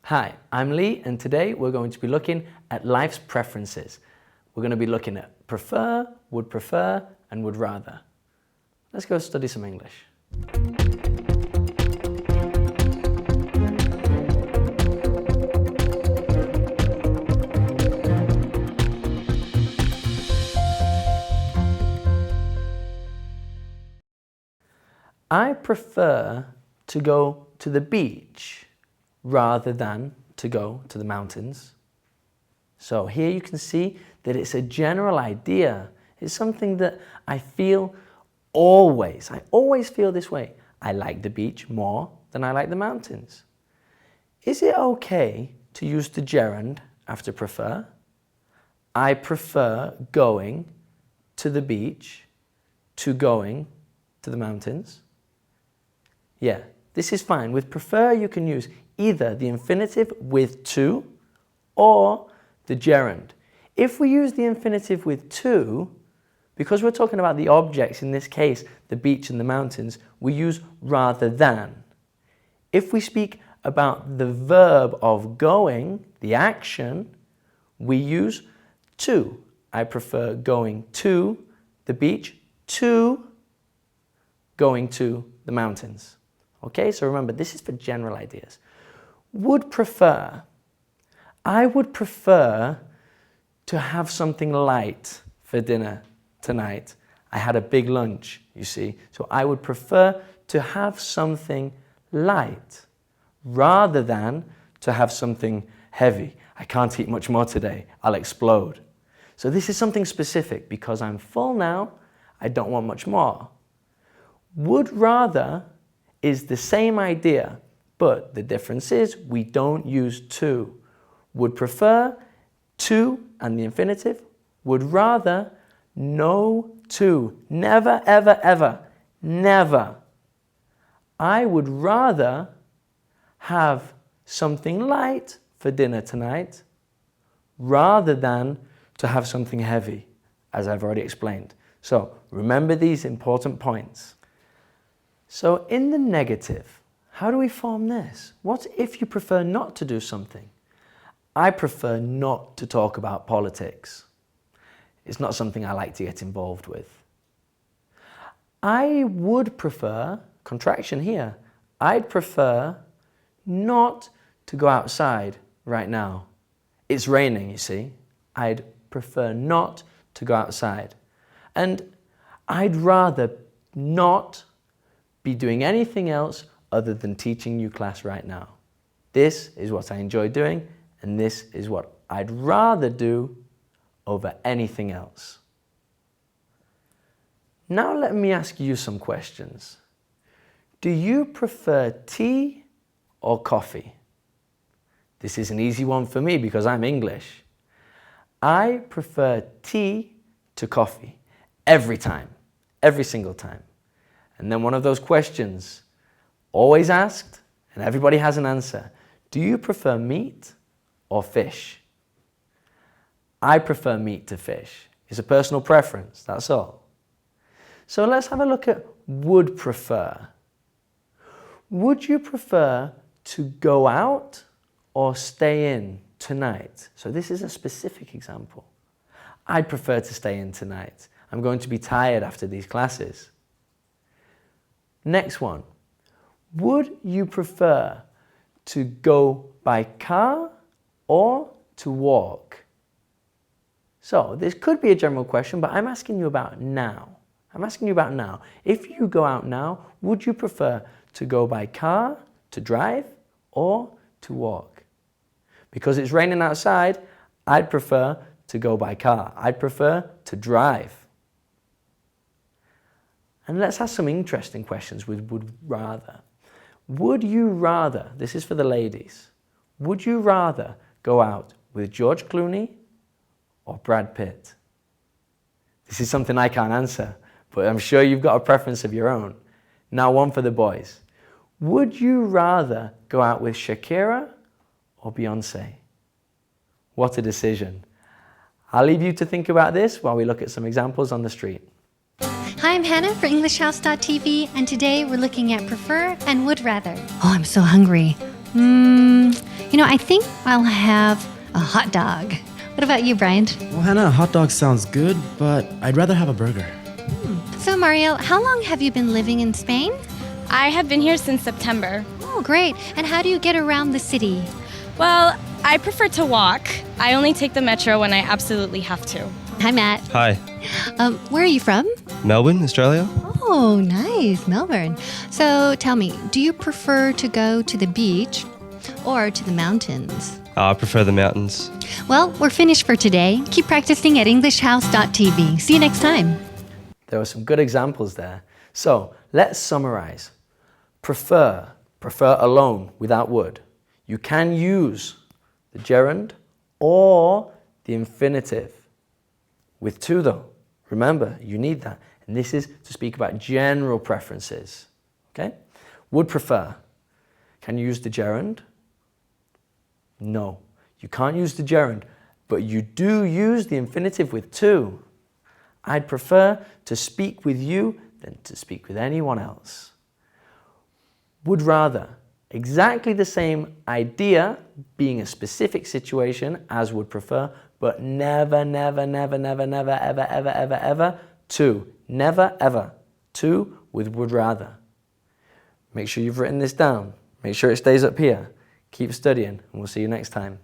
Hi, I'm Lee, and today we're going to be looking at life's preferences. We're going to be looking at prefer, and would rather. Let's go study some English. I prefer to go to the beach rather than to go to the mountains. So here you can see that it's a general idea. It's something that I feel always. I always feel this way. I like the beach more than I like the mountains. Is it okay to use the gerund after prefer? I prefer going to the beach to going to the mountains. Yeah, this is fine. With prefer, you can use either the infinitive with to or the gerund. If we use the infinitive with to, because we're talking about the objects, in this case, the beach and the mountains, we use rather than. If we speak about the verb of going, the action, we use to. I prefer going to the beach to going to the mountains. Okay, so remember, this is for general ideas. Would prefer. I would prefer to have something light for dinner tonight. I had a big lunch, you see, so I would prefer to have something light rather than to have something heavy. I can't eat much more today, I'll explode. So this is something specific because I'm full now, I don't want much more. Would rather is the same idea, but the difference is we don't use to. Would prefer, to and the infinitive. Would rather, no to. Never, ever, ever, never. I would rather have something light for dinner tonight rather than to have something heavy, as I've already explained. So remember these important points. So in the negative, how do we form this? What if you prefer not to do something? I prefer not to talk about politics. It's not something I like to get involved with. I would prefer, contraction here, I'd prefer not to go outside right now. It's raining, you see. I'd prefer not to go outside. And I'd rather not be doing anything else other than teaching you class right now. This is what I enjoy doing, and this is what I'd rather do over anything else. Now let me ask you some questions. Do you prefer tea or coffee? This is an easy one for me because I'm English. I prefer tea to coffee every time, every single time. And then one of those questions, always asked, and everybody has an answer. Do you prefer meat or fish? I prefer meat to fish. It's a personal preference, that's all. So let's have a look at would prefer. Would you prefer to go out or stay in tonight? So this is a specific example. I'd prefer to stay in tonight. I'm going to be tired after these classes. Next one, would you prefer to go by car or to walk? So this could be a general question, but I'm asking you about now. I'm asking you about now. If you go out now, would you prefer to go by car, to drive, or to walk? Because it's raining outside, I'd prefer to go by car. I'd prefer to drive. And let's ask some interesting questions with would rather. Would you rather, this is for the ladies, would you rather go out with George Clooney or Brad Pitt? This is something I can't answer, but I'm sure you've got a preference of your own. Now one for the boys. Would you rather go out with Shakira or Beyonce? What a decision. I'll leave you to think about this while we look at some examples on the street. Hi, I'm Hannah for EnglishHouse.tv, and today we're looking at prefer and would rather. Oh, I'm so hungry. I think I'll have a hot dog. What about you, Brian? Well, Hannah, a hot dog sounds good, but I'd rather have a burger. So, Mario, how long have you been living in Spain? I have been here since September. Oh, great. And how do you get around the city? Well, I prefer to walk. I only take the metro when I absolutely have to. Hi, Matt. Hi, Where are you from? Melbourne, Australia. Oh, nice, Melbourne. So tell me, do you prefer to go to the beach or to the mountains? I prefer the mountains. Well, we're finished for today. Keep practicing at EnglishHouse.tv. See you next time. There were some good examples there. So let's summarize. Prefer alone without would. You can use the gerund or the infinitive with to though. Remember, you need that. And this is to speak about general preferences. Okay? Would prefer. Can you use the gerund? No. You can't use the gerund, but you do use the infinitive with to. I'd prefer to speak with you than to speak with anyone else. Would rather. Exactly the same idea, being a specific situation as would prefer, but never, never, never, never, never, ever, ever, ever, ever, to. Never, ever. To with would rather. Make sure you've written this down. Make sure it stays up here. Keep studying, and we'll see you next time.